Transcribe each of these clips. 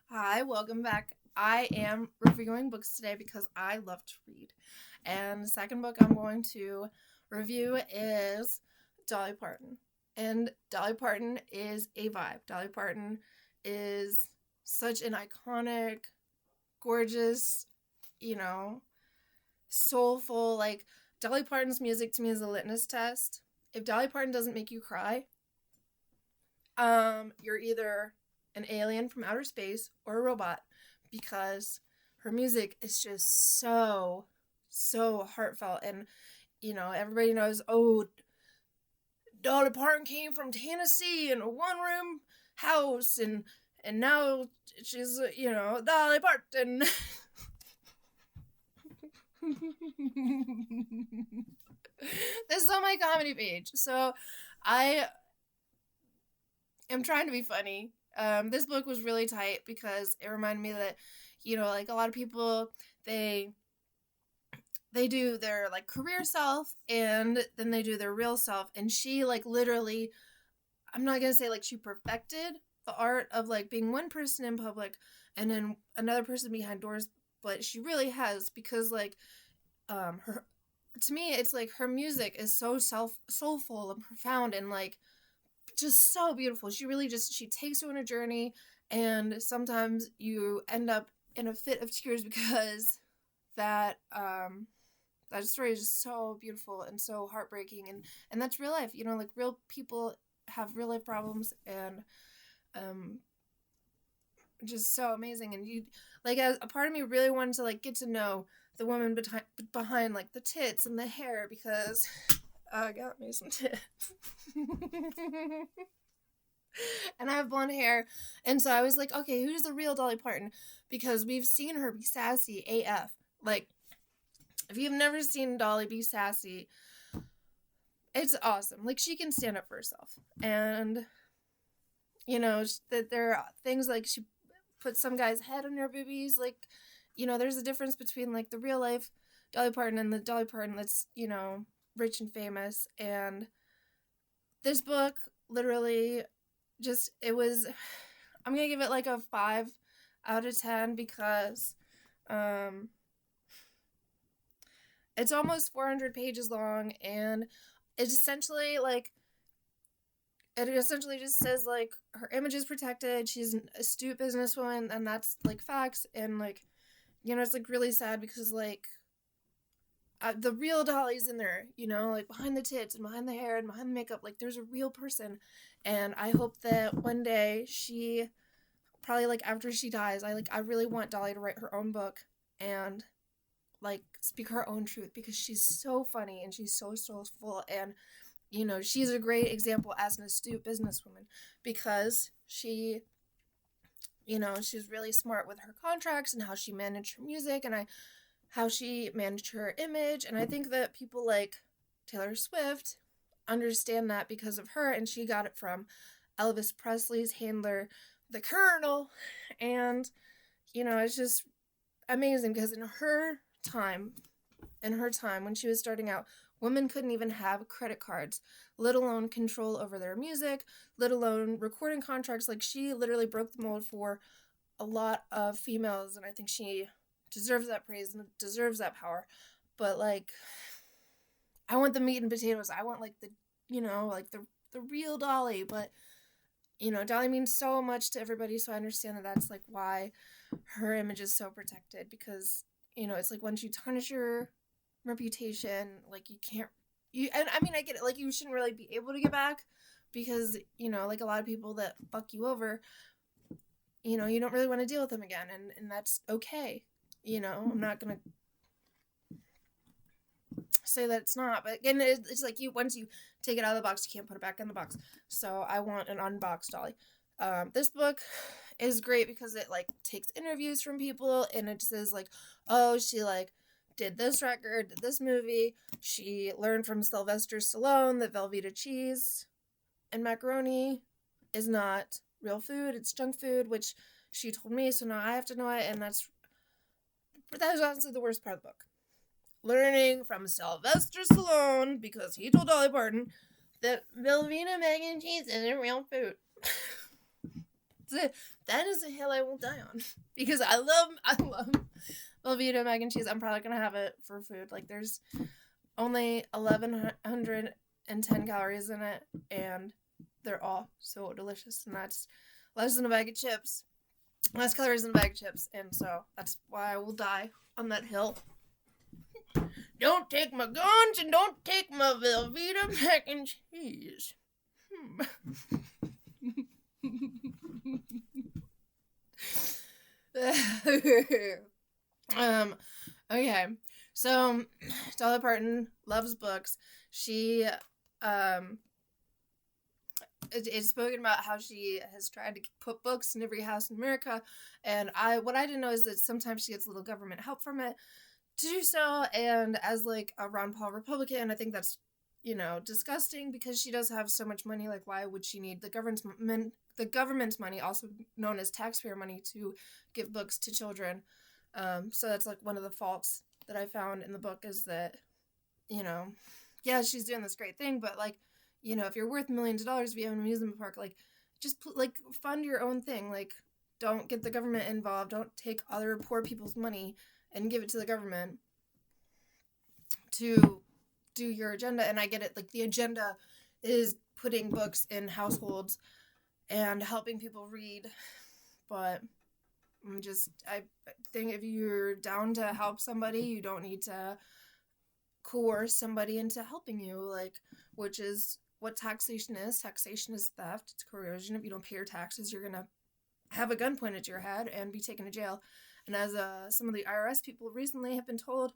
Hi, welcome back. I am reviewing books today because I love to read. And the second book I'm going to review is Dolly Parton. And Dolly Parton is a vibe. Dolly Parton is such an iconic, gorgeous, you know, soulful, like Dolly Parton's music to me is a litmus test. If Dolly Parton doesn't make you cry, you're either an alien from outer space or a robot because her music is just so heartfelt. And everybody knows, oh, Dolly Parton came from Tennessee in a one room house, and now she's Dolly Parton. This is on my comedy page, so I am trying to be funny. This book was really tight because it reminded me that, like a lot of people, they they do their like career self and then they do their real self. And she like literally, I'm not gonna say like she perfected the art of like being one person in public and then another person behind doors, but she really has because like her to me it's like her music is so soulful and profound and like just so beautiful. She really just she takes you on a journey, and sometimes you end up in a fit of tears because that that story is just so beautiful and so heartbreaking, and that's real life. Like real people have real life problems, and um just so amazing. And you like as a part of me really wanted to like get to know the woman behind like the tits and the hair because I got me some tits. And I have blonde hair. And so I was like, okay, who's the real Dolly Parton? Because we've seen her be sassy AF. Like, if you've never seen Dolly be sassy, it's awesome. Like, she can stand up for herself. And, that there are things like she puts some guy's head on her boobies. Like, there's a difference between, like, the real life Dolly Parton and the Dolly Parton that's, rich and famous. And this book literally just it was I'm gonna give it like a 5 out of 10 because um it's almost 400 pages long, and it's essentially like it essentially just says like her image is protected, she's an astute businesswoman, and that's like facts. And like it's like really sad because like the real Dolly's in there, like behind the tits and behind the hair and behind the makeup. Like there's a real person, and I hope that one day she, probably like after she dies, I really want Dolly to write her own book and like speak her own truth because she's so funny and she's so soulful. And she's a great example as an astute businesswoman because she's really smart with her contracts and how she managed her music, and how she managed her image. And I think that people like Taylor Swift understand that because of her, and she got it from Elvis Presley's handler, the Colonel. And it's just amazing because in her time when she was starting out, women couldn't even have credit cards, let alone control over their music, let alone recording contracts. Like she literally broke the mold for a lot of females, and I think she deserves that praise and deserves that power. But like I want the meat and potatoes. I want like the like the real Dolly. But Dolly means so much to everybody, so I understand that that's like why her image is so protected, because it's like once you tarnish your reputation, like you can't and I mean I get it, like you shouldn't really be able to get back because like a lot of people that fuck you over, you don't really want to deal with them again, and that's okay. I'm not gonna say that it's not, but again, it's like once you take it out of the box, you can't put it back in the box. So I want an unboxed Dolly. This book is great because it like takes interviews from people, and it says like, oh, she like did this record, did this movie. She learned from Sylvester Stallone that Velveeta cheese and macaroni is not real food, it's junk food, which she told me, so now I have to know it. And that was honestly the worst part of the book. Learning from Sylvester Stallone because he told Dolly Parton that Velveeta mac and cheese isn't real food. That is a hill I will die on. Because I love Velveeta mac and cheese. I'm probably going to have it for food. Like, there's only 1,110 calories in it, and they're all so delicious, and that's less than a bag of chips. Less calories than a bag of chips, and so that's why I will die on that hill. Don't take my guns and don't take my Velveeta mac and cheese. Okay. So Dolly Parton loves books. She it's spoken about how she has tried to put books in every house in America, and what I didn't know is that sometimes she gets a little government help from it to do so, and as like a Ron Paul Republican, I think that's, disgusting, because she does have so much money. Like, why would she need the government's money, also known as taxpayer money, to give books to children? So that's like one of the faults that I found in the book, is that, yeah, she's doing this great thing, but like, if you're worth millions of dollars, if you have an amusement park, like, just fund your own thing. Like, don't get the government involved. Don't take other poor people's money and give it to the government to do your agenda. And I get it. Like, the agenda is putting books in households and helping people read. But I think if you're down to help somebody, you don't need to coerce somebody into helping you, like, which is what taxation is. Taxation is theft. It's coercion. If you don't pay your taxes, you're gonna have a gun pointed to your head and be taken to jail. And as some of the IRS people recently have been told,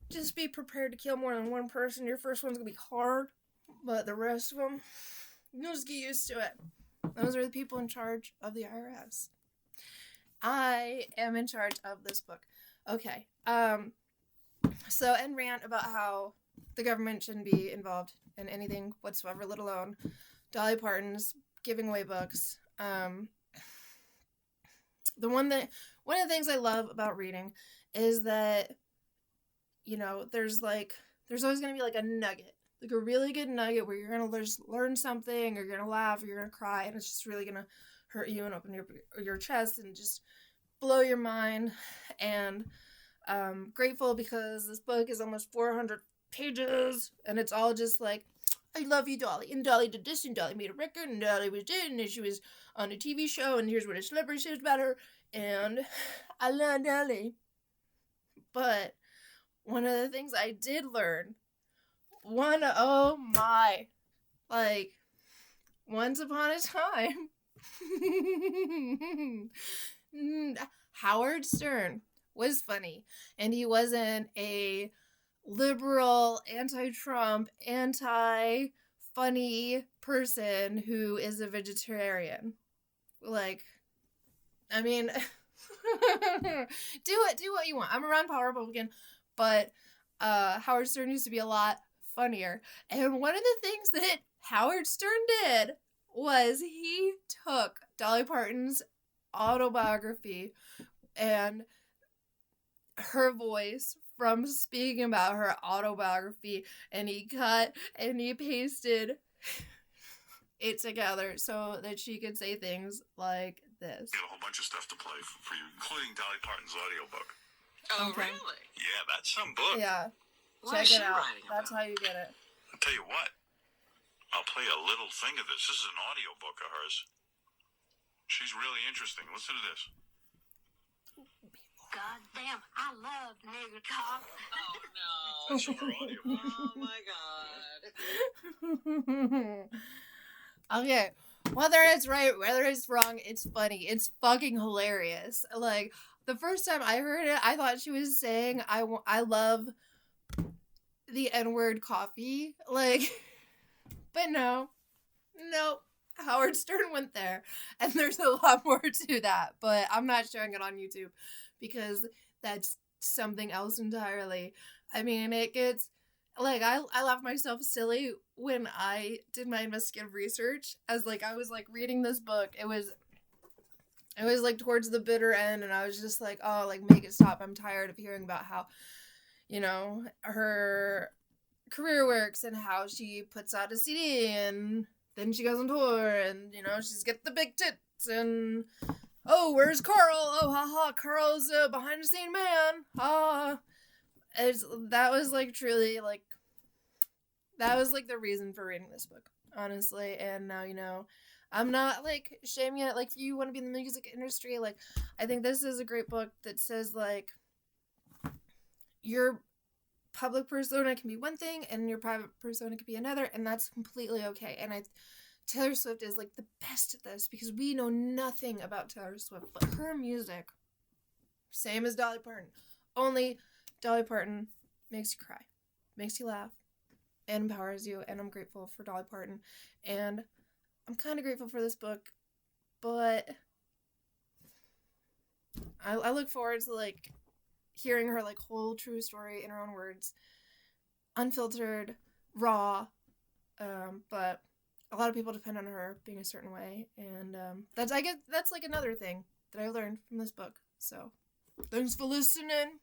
just be prepared to kill more than one person. Your first one's gonna be hard, but the rest of them, you'll just get used to it. Those are the people in charge of the IRS. I am in charge of this book. Okay. So, and rant about how the government shouldn't be involved in anything whatsoever, let alone Dolly Parton's giving away books. One of the things I love about reading is that, there's always going to be like a nugget, like a really good nugget where you're going to learn something, or you're going to laugh, or you're going to cry, and it's just really going to hurt you and open your chest and just blow your mind. And grateful because this book is almost 400 pages, and it's all just like, I love you, Dolly, and Dolly did this, and Dolly made a record, and Dolly was in, and she was on a TV show, and here's what a celebrity says about her, and I love Dolly. But one of the things I did learn, once upon a time, Howard Stern was funny, and he wasn't a liberal, anti-Trump, anti-funny person who is a vegetarian. Like, I mean, do what you want. I'm a Ron Paul Republican, but Howard Stern used to be a lot funnier. And one of the things that Howard Stern did was he took Dolly Parton's autobiography and her voice from speaking about her autobiography, and he cut and he pasted it together so that she could say things like this. Got a whole bunch of stuff to play for you, including Dolly Parton's audiobook. Oh, Okay. really? Yeah, that's some book. Yeah. What Check is she it out. writing about? That's how you get it. I'll tell you what. I'll play a little thing of this. This is an audiobook of hers. She's really interesting. Listen to this. God damn, I love nigger cock. Oh, no. That's from her audiobook. Oh, my God. Okay. Whether it's right, whether it's wrong, it's funny. It's fucking hilarious. Like, the first time I heard it, I thought she was saying, I love the N-word coffee. Like, but no. Nope. Howard Stern went there. And there's a lot more to that. But I'm not showing it on YouTube because that's something else entirely. I mean, it gets... Like, I laughed myself silly when I did my investigative research, as, like, I was, like, reading this book. It was, like, towards the bitter end, and I was just like, oh, like, make it stop. I'm tired of hearing about how, you know, her career works and how she puts out a CD, and then she goes on tour, and, you know, she's got the big tits, and oh, where's Carl? Oh, haha, Carl's a behind the scene man. That was like truly like that was like the reason for reading this book, honestly. And now I'm not like shaming it. Like if you want to be in the music industry, like I think this is a great book that says like your public persona can be one thing and your private persona can be another, and that's completely okay. And Taylor Swift is like the best at this because we know nothing about Taylor Swift, but her music, same as Dolly Parton, only Dolly Parton makes you cry, makes you laugh, and empowers you. And I'm grateful for Dolly Parton, and I'm kind of grateful for this book, but I look forward to like hearing her like whole true story in her own words, unfiltered, raw, but a lot of people depend on her being a certain way, and that's like another thing that I learned from this book. So thanks for listening.